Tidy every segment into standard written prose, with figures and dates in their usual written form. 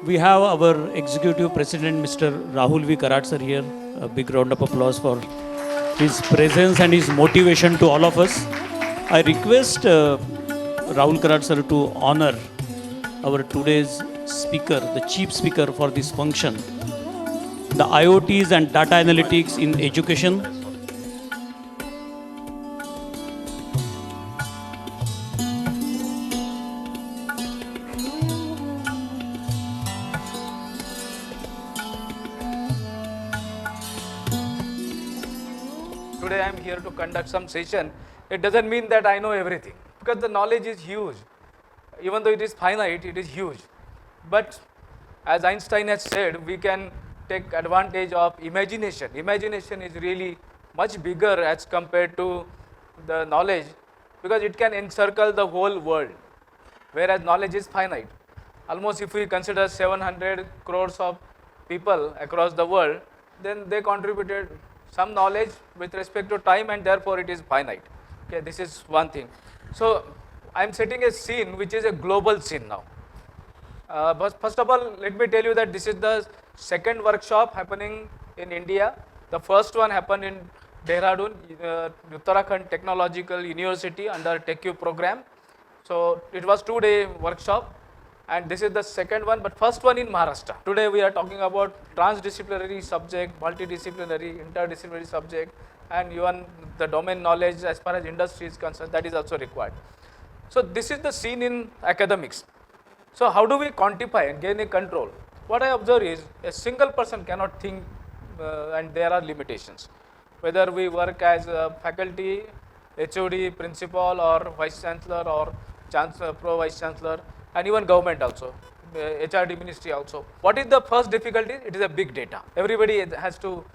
We have our Executive President, Mr. Rahul V. Karat sir here. A big round of applause for his presence and his motivation to all of us. I request Rahul Karat sir to honor our today's speaker, the chief speaker for this function, the IoTs and data analytics in education. Today I am here to conduct some session. It doesn't mean that I know everything, because the knowledge is huge. Even though it is finite, it is huge. But as Einstein has said, we can take advantage of imagination. Imagination is really much bigger as compared to the knowledge, because it can encircle the whole world, whereas knowledge is finite. Almost if we consider 700 crores of people across the world, then they contributed some knowledge with respect to time, and therefore it is finite. Okay, this is one thing. So I am setting a scene which is a global scene now. But first of all, let me tell you that this is the second workshop happening in India. The first one happened in Dehradun, Uttarakhand Technological University under TechU program. So it was 2-day workshop, and this is the second one, but first one in Maharashtra. Today we are talking about transdisciplinary subject, multidisciplinary, interdisciplinary subject, and even the domain knowledge as far as industry is concerned, that is also required. So this is the scene in academics. So how do we quantify and gain a control? What I observe is a single person cannot think, and there are limitations. Whether we work as a faculty, HOD, principal, or vice chancellor, or chancellor, pro vice chancellor, and even government also, HRD ministry also. What is the first difficulty? It is a big data. Everybody has to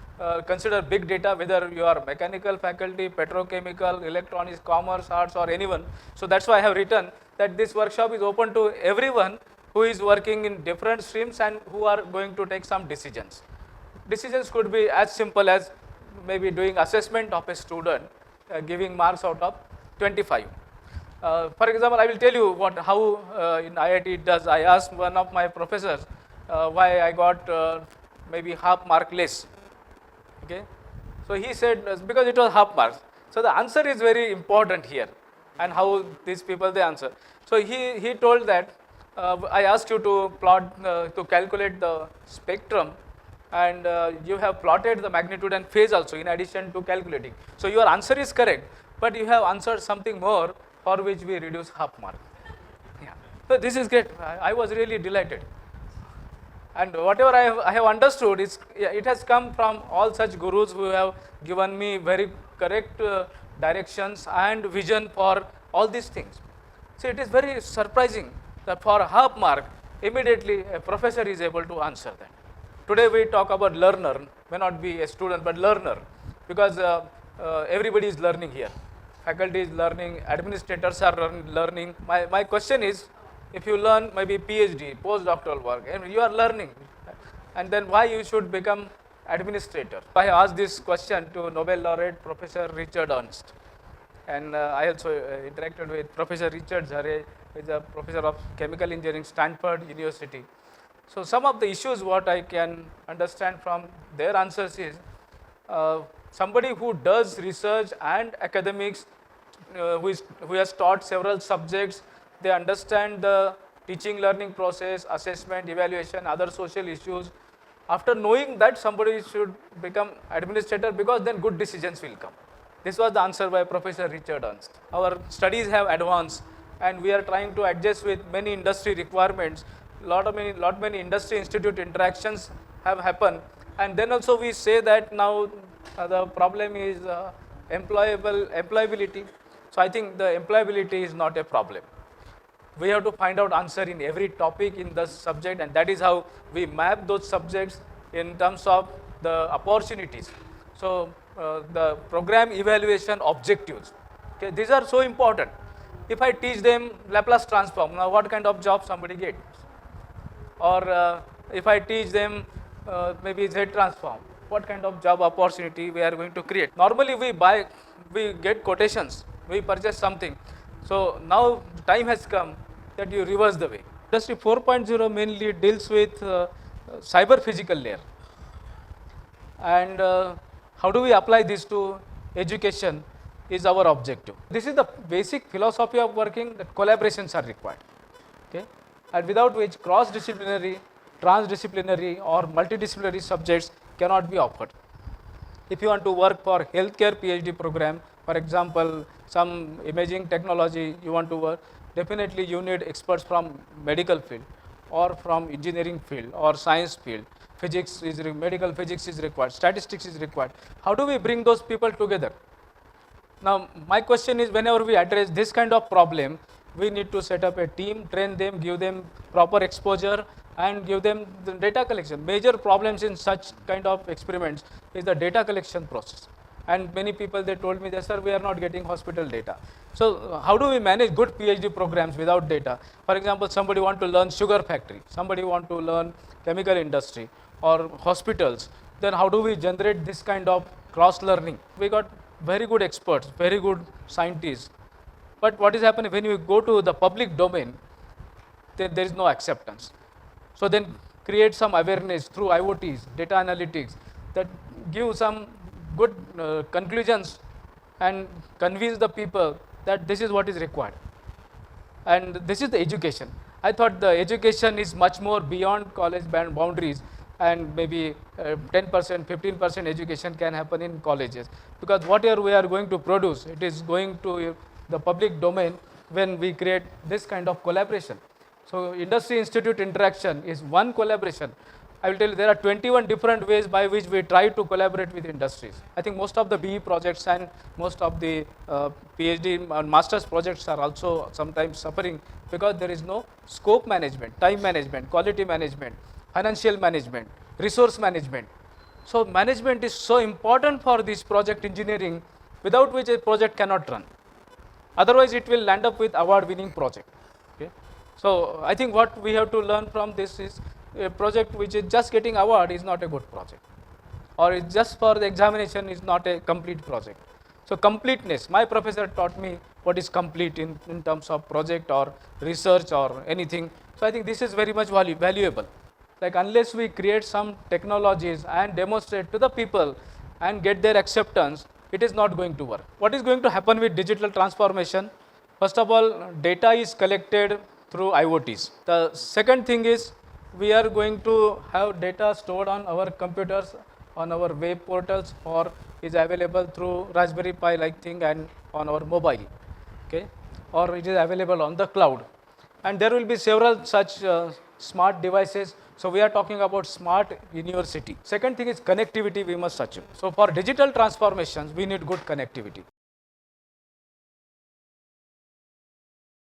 consider big data, whether you are mechanical faculty, petrochemical, electronics, commerce, arts, or anyone. So that's why I have written that this workshop is open to everyone who is working in different streams and who are going to take some decisions. Decisions could be as simple as maybe doing assessment of a student, giving marks out of 25. For example, I will tell you how in IIT it does. I asked one of my professors why I got maybe half mark less. Okay, so he said because it was half marks. So the answer is very important here, and how these people they answer. So he told that I asked you to plot to calculate the spectrum, and you have plotted the magnitude and phase also in addition to calculating. So your answer is correct, but you have answered something more for which we reduce half mark. Yeah. So this is great. I was really delighted. And whatever I have understood, it has come from all such gurus who have given me very correct directions and vision for all these things. So it is very surprising that for a half mark, immediately a professor is able to answer that. Today we talk about learner, may not be a student, but learner, because everybody is learning here. Faculty is learning, administrators are learning. My question is, if you learn maybe PhD, postdoctoral work, and you are learning, and then why you should become administrator? I asked this question to Nobel laureate Professor Richard Ernst, and I also interacted with Professor Richard Zare, who is a professor of chemical engineering, Stanford University. So some of the issues what I can understand from their answers is, somebody who does research and academics, who has taught several subjects, they understand the teaching learning process, assessment, evaluation, other social issues. After knowing that, somebody should become administrator, because then good decisions will come. This was the answer by Professor Richard Ernst. Our studies have advanced, and we are trying to adjust with many industry requirements. Many industry institute interactions have happened, and then also we say that now the problem is employability. So I think the employability is not a problem. We have to find out answer in every topic in the subject, and that is how we map those subjects in terms of the opportunities. So the program evaluation objectives, okay, these are so important. If I teach them Laplace transform, now what kind of job somebody gets? Or if I teach them maybe Z transform, what kind of job opportunity we are going to create? Normally we get quotations, we purchase something. So now time has come that you reverse the way. Industry 4.0 mainly deals with cyber physical layer. And how do we apply this to education is our objective. This is the basic philosophy of working, that collaborations are required. Okay? And without which cross-disciplinary, transdisciplinary or multidisciplinary subjects cannot be offered. If you want to work for healthcare PhD program, for example, some imaging technology you want to work, definitely you need experts from medical field or from engineering field or science field. Physics is medical physics is required, statistics is required. How do we bring those people together? Now, my question is, whenever we address this kind of problem, we need to set up a team, train them, give them proper exposure, and give them the data collection. Major problems in such kind of experiments is the data collection process. And many people, they told me that, sir, we are not getting hospital data. So how do we manage good PhD programs without data? For example, somebody want to learn sugar factory, somebody want to learn chemical industry or hospitals. Then how do we generate this kind of cross learning? We got very good experts, very good scientists. But what is happening when you go to the public domain, then there is no acceptance. So then create some awareness through IoTs, data analytics, that give some good conclusions and convince the people that this is what is required. And this is the education. I thought the education is much more beyond college boundaries, and maybe 10%, 15% education can happen in colleges. Because whatever we are going to produce, it is going to the public domain when we create this kind of collaboration. So industry institute interaction is one collaboration. I will tell you, there are 21 different ways by which we try to collaborate with industries. I think most of the BE projects and most of the PhD and master's projects are also sometimes suffering because there is no scope management, time management, quality management, financial management, resource management. So management is so important for this project engineering, without which a project cannot run. Otherwise, it will land up with award-winning project. Okay? So I think what we have to learn from this is, a project which is just getting award is not a good project, or it's just for the examination is not a complete project. So completeness, my professor taught me what is complete in terms of project or research or anything. So I think this is very much valuable. Like unless we create some technologies and demonstrate to the people and get their acceptance, it is not going to work. What is going to happen with digital transformation? First of all, data is collected through IoTs. The second thing is, we are going to have data stored on our computers, on our web portals, or is available through Raspberry Pi like thing and on our mobile, okay? Or it is available on the cloud. And there will be several such smart devices. So we are talking about smart university. Second thing is connectivity we must achieve. So for digital transformations, we need good connectivity.